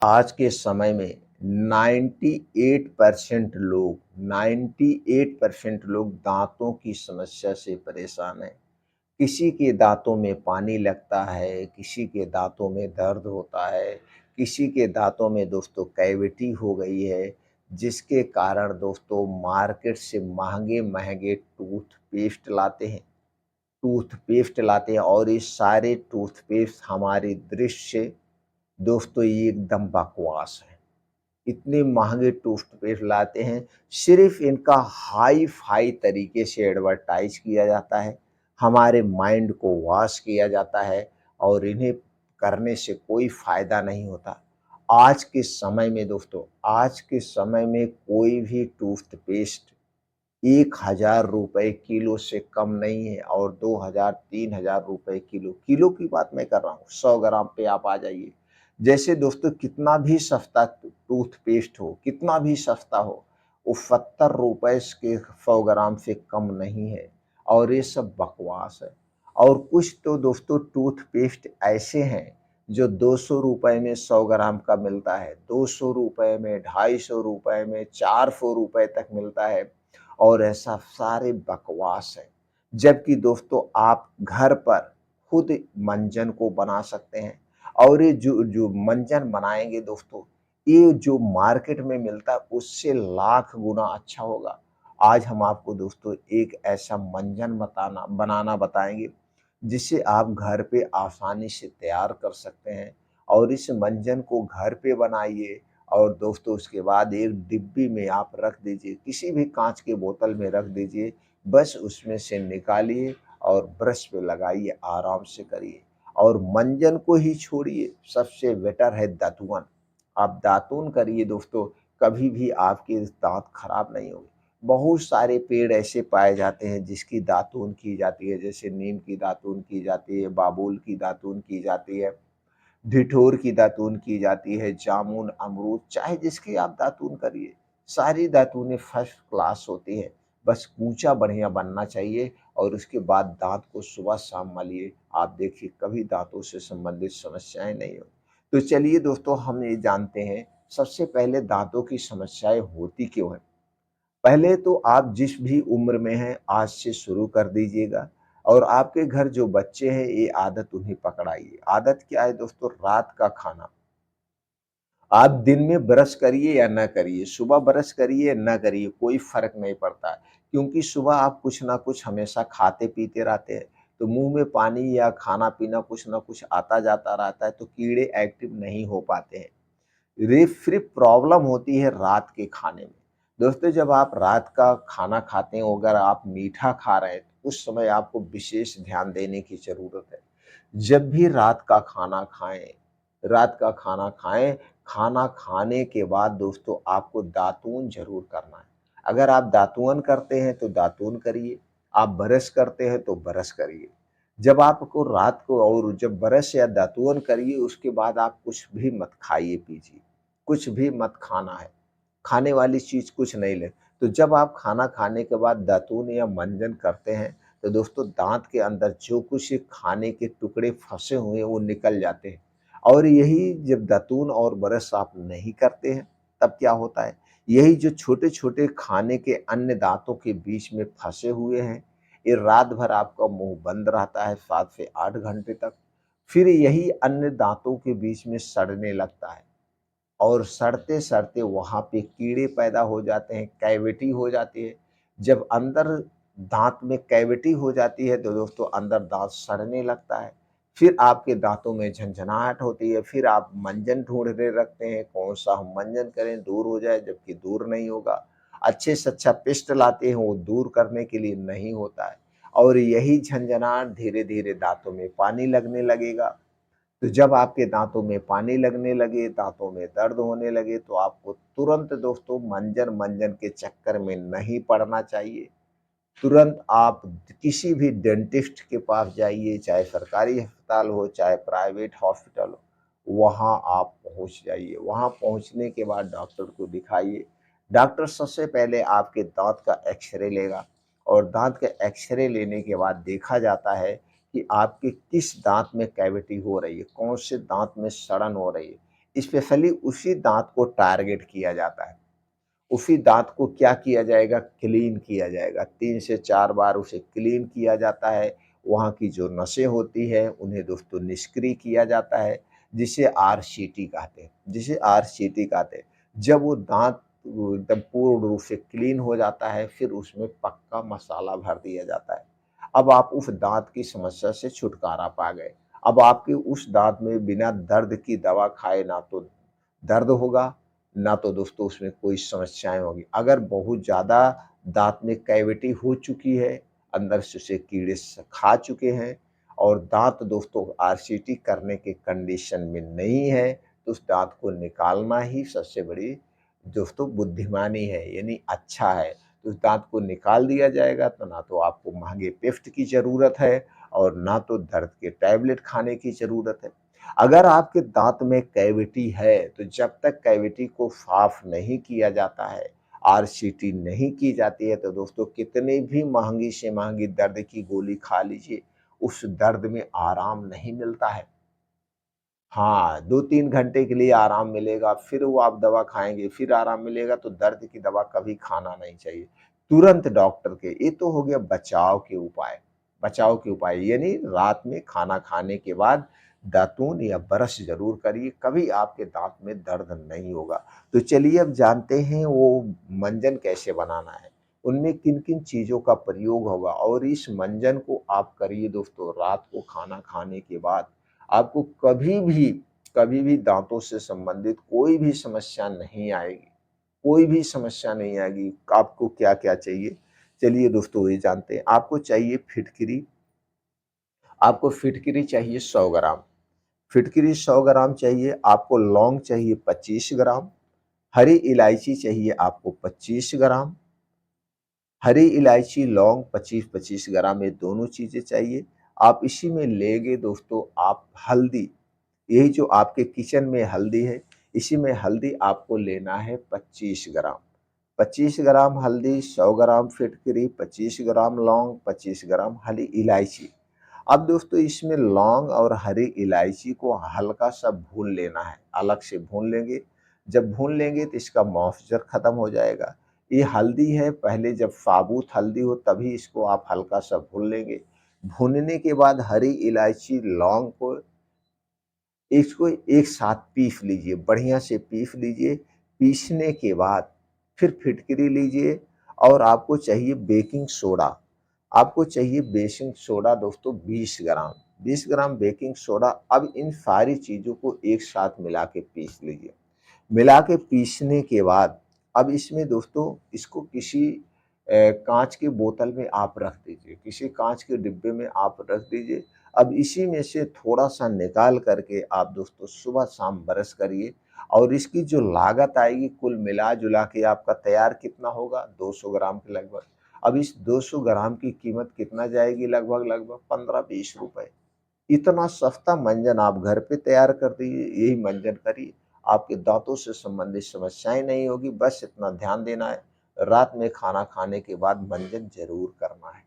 आज के समय में 98% लोग दांतों की समस्या से परेशान हैं। किसी के दांतों में पानी लगता है, किसी के दांतों में दर्द होता है, किसी के दांतों में दोस्तों कैविटी हो गई है, जिसके कारण दोस्तों मार्केट से महँगे-महँगे टूथपेस्ट लाते हैं और ये सारे टूथपेस्ट हमारी दृष्टि से दोस्तों ये एकदम बकवास है। इतने महँगे टूथपेस्ट लाते हैं, सिर्फ़ इनका हाई-फ़ाई तरीके से एडवर्टाइज़ किया जाता है, हमारे माइंड को वॉश किया जाता है और इन्हें करने से कोई फ़ायदा नहीं होता। आज के समय में कोई भी टूथपेस्ट ₹1000 किलो से कम नहीं है और 2000 ₹3000 किलो। किलो की बात मैं कर रहा हूँ, 100 ग्राम पे आप आ जाइए। जैसे दोस्तों कितना भी सस्ता टूथपेस्ट हो, कितना भी सस्ता हो, वो ₹70 के 100 ग्राम से कम नहीं है और ये सब बकवास है। और कुछ तो दोस्तों टूथपेस्ट ऐसे हैं जो ₹200 में 100 ग्राम का मिलता है, ₹200 में, ₹250 में, ₹400 तक मिलता है। और ऐसा सारे बकवास है। जबकि दोस्तों आप घर पर खुद मंजन को बना सकते हैं और ये जो जो मंजन बनाएँगे दोस्तों, ये जो मार्केट में मिलता है उससे लाख गुना अच्छा होगा। आज हम आपको दोस्तों एक ऐसा मंजन बनाना बताएँगे, जिसे आप घर पे आसानी से तैयार कर सकते हैं और इस मंजन को घर पे बनाइए और दोस्तों उसके बाद एक डिब्बी में आप रख दीजिए, किसी भी काँच के बोतल में रख दीजिए, बस उसमें से निकालिए और ब्रश पे लगाइए, आराम से करिए। और मंजन को ही छोड़िए, सबसे बेटर है दातुन। आप दातुन करिए दोस्तों, कभी भी आपके दाँत खराब नहीं होंगे। बहुत सारे पेड़ ऐसे पाए जाते हैं जिसकी दातुन की जाती है, जैसे नीम की दातुन की जाती है, बाबुल की दातुन की जाती है। ढिठोर की दातून की जाती है, जामुन, अमरूद, चाहे जिसकी आप दातून करिए, सारी दातूनें फर्स्ट क्लास होती हैं। बस कूचा बढ़िया बनना चाहिए और उसके बाद दाँत को सुबह-शाम मलिए। आप देखिए कभी दाँतों से संबंधित समस्याएँ नहीं होंगी। तो चलिए दोस्तों हम ये जानते हैं, सबसे पहले दाँतों की समस्याएँ होती क्यों हैं? पहले तो आप जिस भी उम्र में हैं, आज से शुरू कर दीजिएगा और आपके घर जो बच्चे हैं, ये आदत उन्हें पकड़ाइए। आदत क्या है दोस्तों? रात का खाना। आप दिन में ब्रश करिए या ना करिए, सुबह ब्रश करिए या ना करिए, कोई फ़र्क नहीं पड़ता है। क्योंकि सुबह आप कुछ ना कुछ हमेशा खाते-पीते रहते हैं, तो मुँह में पानी या खाना-पीना कुछ ना कुछ आता-जाता रहता है, तो कीड़े एक्टिव नहीं हो पाते हैं। ये सिर्फ प्रॉब्लम होती है रात के खाने में। दोस्तों जब आप रात का खाना खाते हैं, अगर आप मीठा खा रहे हैं, तो उस समय आपको विशेष ध्यान देने की ज़रूरत है। जब भी रात का खाना खाएँ, खाना खाने के बाद दोस्तों आपको दातून ज़रूर करना है। अगर आप दातून करते हैं तो दातून करिए, आप ब्रश करते हैं तो ब्रश करिए। जब आपको रात को और जब ब्रश या दातून करिए उसके बाद आप कुछ भी मत खाइए-पीजिए, कुछ भी मत खाना है, खाने वाली चीज़ कुछ नहीं ले। तो जब आप खाना खाने के बाद दातून या मंजन करते हैं, तो दोस्तों दाँत के अंदर जो कुछ खाने के टुकड़े फँसे हुए हैं वो निकल जाते हैं। और यही जब दातून और ब्रश आप नहीं करते हैं, तब क्या होता है? यही जो छोटे-छोटे खाने के अन्य दाँतों के बीच में फँसे हुए हैं, ये रात भर आपका मुँह बंद रहता है 7 से 8 घंटे तक। फिर यही अन्य दाँतों के बीच में सड़ने लगता है और सड़ते-सड़ते वहाँ पे कीड़े पैदा हो जाते हैं, कैविटी हो जाती है। जब अंदर दाँत में कैविटी हो जाती है तो दोस्तों अंदर दाँत सड़ने लगता है। फिर आपके दाँतों में झनझनाहट होती है, फिर आप मंजन ढूँढने लगते हैं, कौन-सा हम मंजन करें दूर हो जाए, जबकि दूर नहीं होगा। अच्छे से अच्छा पेस्ट लाते हैं, वो दूर करने के लिए नहीं होता है और यही झनझनाहट धीरे-धीरे दाँतों में पानी लगने लगेगा। तो जब आपके दाँतों में पानी लगने लगे, दाँतों में दर्द होने लगे, तो आपको तुरंत दोस्तों मंजन के चक्कर में नहीं पड़ना चाहिए। तुरंत आप किसी भी डेंटिस्ट के पास जाइए, चाहे सरकारी अस्पताल हो, चाहे प्राइवेट हॉस्पिटल हो, वहाँ आप पहुँच जाइए। वहाँ पहुँचने के बाद डॉक्टर को दिखाइए। डॉक्टर सबसे पहले आपके दाँत का एक्स-रे लेगा और दाँत का एक्स-रे लेने के बाद देखा जाता है कि आपके किस दाँत में कैविटी हो रही है, कौन से दाँत में सड़न हो रही है। स्पेशली उसी दाँत को टारगेट किया जाता है। उसी दाँत को क्या किया जाएगा, क्लीन किया जाएगा। 3 से 4 बार उसे क्लीन किया जाता है। वहाँ की जो नसें होती हैं, उन्हें दोस्तों निष्क्रिय किया जाता है, जिसे आरसीटी कहते हैं, जब वो दाँत एकदम पूर्ण रूप से क्लीन हो जाता है, फिर उसमें पक्का मसाला भर दिया जाता है। अब आप उस दाँत की समस्या से छुटकारा पा गए। अब आपके उस दाँत में बिना दर्द की दवा खाए ना तो दर्द होगा, ना तो दोस्तों उसमें कोई समस्याएँ होंगी। अगर बहुत ज़्यादा दाँत में कैविटी हो चुकी है, अंदर से उसे कीड़े खा चुके हैं और दाँत दोस्तों आरसीटी करने के कंडीशन में नहीं है, तो उस दाँत को निकालना ही सबसे बड़ी दोस्तों बुद्धिमानी है, यानी अच्छा है। तो उस दाँत को निकाल दिया जाएगा तो ना तो आपको महँगे पेस्ट की ज़रूरत है और ना तो दर्द के टैबलेट खाने की ज़रूरत है। अगर आपके दाँत में कैविटी है, तो जब तक कैविटी को साफ नहीं किया जाता है, आरसीटी नहीं की जाती है, तो दोस्तों कितनी भी महँगी से महँगी दर्द की गोली खा लीजिए, उस दर्द में आराम नहीं मिलता है। हाँ, 2-3 घंटे के लिए आराम मिलेगा, फिर वो आप दवा खाएँगे, फिर आराम मिलेगा, तो दर्द की दवा कभी खाना नहीं चाहिए। तुरंत डॉक्टर के ये तो हो गया बचाव के उपाय। बचाव के उपाय यानी रात में खाना खाने के बाद दातून या ब्रश ज़रूर करिए, कभी आपके दाँत में दर्द नहीं होगा। तो चलिए अब जानते हैं वो मंजन कैसे बनाना है, उनमें किन-किन चीज़ों का प्रयोग होगा और इस मंजन को आप करिए दोस्तों रात को खाना खाने के बाद। आपको कभी भी दाँतों से संबंधित कोई भी समस्या नहीं आएगी, कोई भी समस्या नहीं आएगी। आपको क्या-क्या चाहिए? चलिए दोस्तों ये जानते हैं। आपको फिटकरी चाहिए 100 ग्राम, फिटकरी 100 ग्राम चाहिए, आपको लौंग चाहिए 25 ग्राम, हरी इलायची चाहिए आपको 25 ग्राम, हरी इलायची, लौंग 25-25 ग्राम ये दोनों चीज़ें चाहिए। आप इसी में लेंगे दोस्तों आप हल्दी, यही जो आपके किचन में हल्दी है, इसी में हल्दी आपको लेना है 25 ग्राम। 25 ग्राम हल्दी, 100 ग्राम फिटकरी, 25 ग्राम लौंग, 25 ग्राम हरी इलायची। अब दोस्तों इसमें लौंग और हरी इलायची को हल्का-सा भून लेना है, अलग से भून लेंगे। जब भून लेंगे तो इसका मॉइस्चर खत्म हो जाएगा। ये हल्दी है, पहले जब साबुत हल्दी हो तभी इसको आप हल्का-सा भून लेंगे। भूनने के बाद हरी इलायची, लौंग को इसको एक साथ पीस लीजिए, बढ़िया से पीस लीजिए। पीसने के बाद फिर फिटकरी लीजिए और आपको चाहिए बेकिंग सोडा। आपको चाहिए बेकिंग सोडा दोस्तों 20 ग्राम, 20 ग्राम बेकिंग सोडा। अब इन सारी चीज़ों को एक साथ मिला के पीस लीजिए। मिला के पीसने के बाद अब इसमें दोस्तों इसको किसी काँच की बोतल में आप रख दीजिए, किसी काँच के डिब्बे में आप रख दीजिए। अब इसी में से थोड़ा-सा निकाल कर के आप दोस्तों सुबह-शाम ब्रश करिए और इसकी जो लागत आएगी कुल मिला-जुला के आपका तैयार कितना होगा 200 ग्राम के लगभग। अब इस 200 ग्राम की कीमत कितना जाएगी लगभग-लगभग 15-20 रुपए। इतना सस्ता मंजन आप घर पे तैयार कर दीजिए, यही मंजन करिए, आपके दाँतों से संबंधित समस्याएँ नहीं होगी, बस इतना ध्यान देना है, रात में खाना खाने के बाद मंजन ज़रूर करना है।